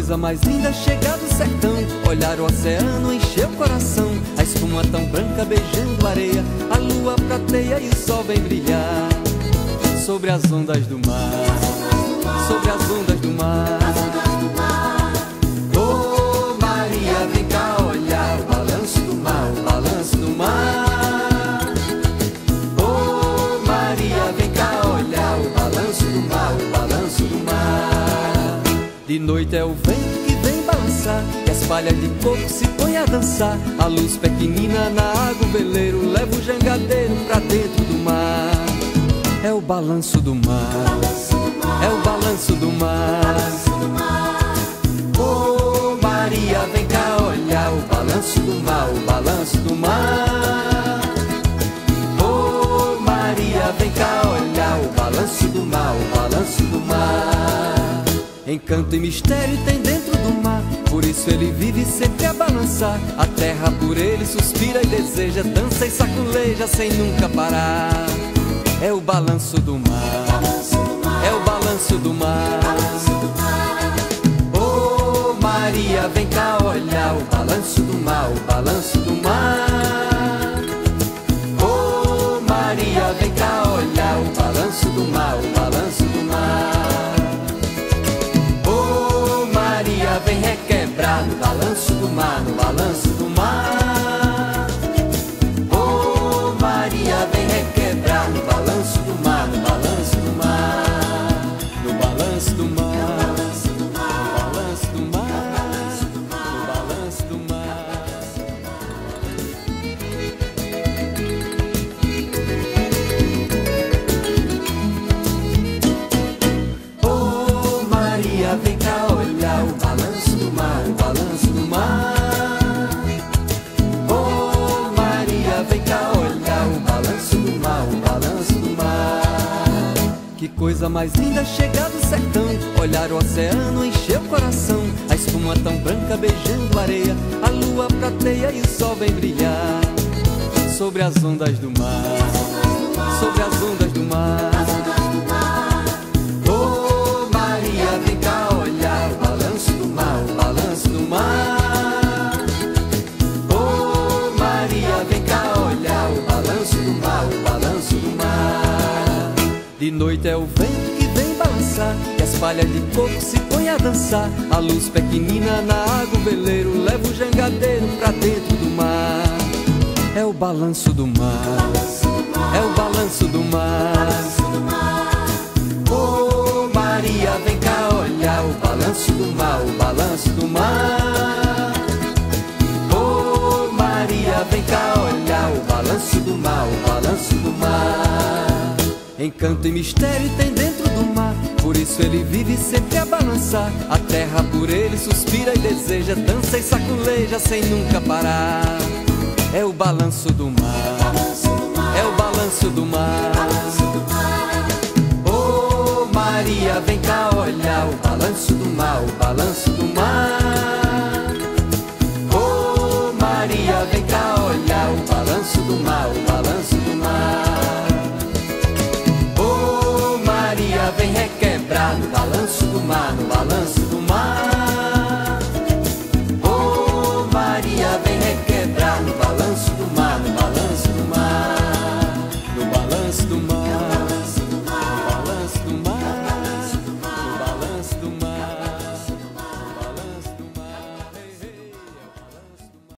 coisa mais linda chegar do sertão, olhar o oceano, encher o coração, a espuma tão branca beijando a areia, a lua prateia e o sol vem brilhar sobre as ondas do mar, sobre as ondas do mar. Oh Maria, vem cá olhar o balanço do mar, o balanço do mar. Oh Maria, vem cá olhar o balanço do mar, o balanço do mar. De noite é o vento que vem balançar, e as palhas de coco se põem a dançar. A luz pequenina na água, o veleiro leva o jangadeiro pra dentro do mar. É o balanço do mar, é o balanço do mar. Oh Maria, vem cá olhar o balanço do mar, o balanço do mar. Oh Maria, vem cá olhar o balanço do mar, o balanço do mar. Encanto e mistério tem dentro do mar, por isso ele vive sempre a balançar. A terra por ele suspira e deseja, dança e saculeja sem nunca parar. É o balanço do mar, é o balanço do mar. Oh Maria, vem cá olhar o balanço do mar, o balanço do mar. Oh Maria, vem cá olhar o balanço do mar, o balanço do mar. Oh Maria, vem requebrar no balanço do mar, no balanço do mar. Oh Maria, vem requebrar no balanço do mar, no balanço do mar, no balanço do mar, no balanço do mar, no balanço do mar. Oh Maria, vem cá olhar o balanço do mar, o balanço do mar. Oh Maria, vem cá olhar o balanço do mar, o balanço do mar. Que coisa mais linda chegar do sertão, olhar o oceano, encher o coração, a espuma tão branca beijando a areia, a lua prateia e o sol vem brilhar sobre as ondas do mar, sobre as ondas do mar. Oh Maria, vem cá olhar o balanço do mar, o balanço do mar. Oh Maria, vem cá olhar o balanço do mar, o balanço do mar. De noite é o vento que vem balançar, e as palhas de coco se põem a dançar. A luz pequenina na água, o veleiro leva o jangadeiro pra dentro do mar. É o balanço do mar, é o balanço do mar. Oh Maria, vem cá olhar o balanço do mar, o balanço do mar. Oh Maria, vem cá olhar o balanço do mar, o balanço do mar. Encanto e mistério tem dentro do mar, por isso ele vive sempre a balançar. A terra por ele suspira e deseja, dança e saculeja sem nunca parar. É o balanço do mar, é o balanço do mar. Oh Maria, vem cá olhar o balanço do mar, o balanço do mar.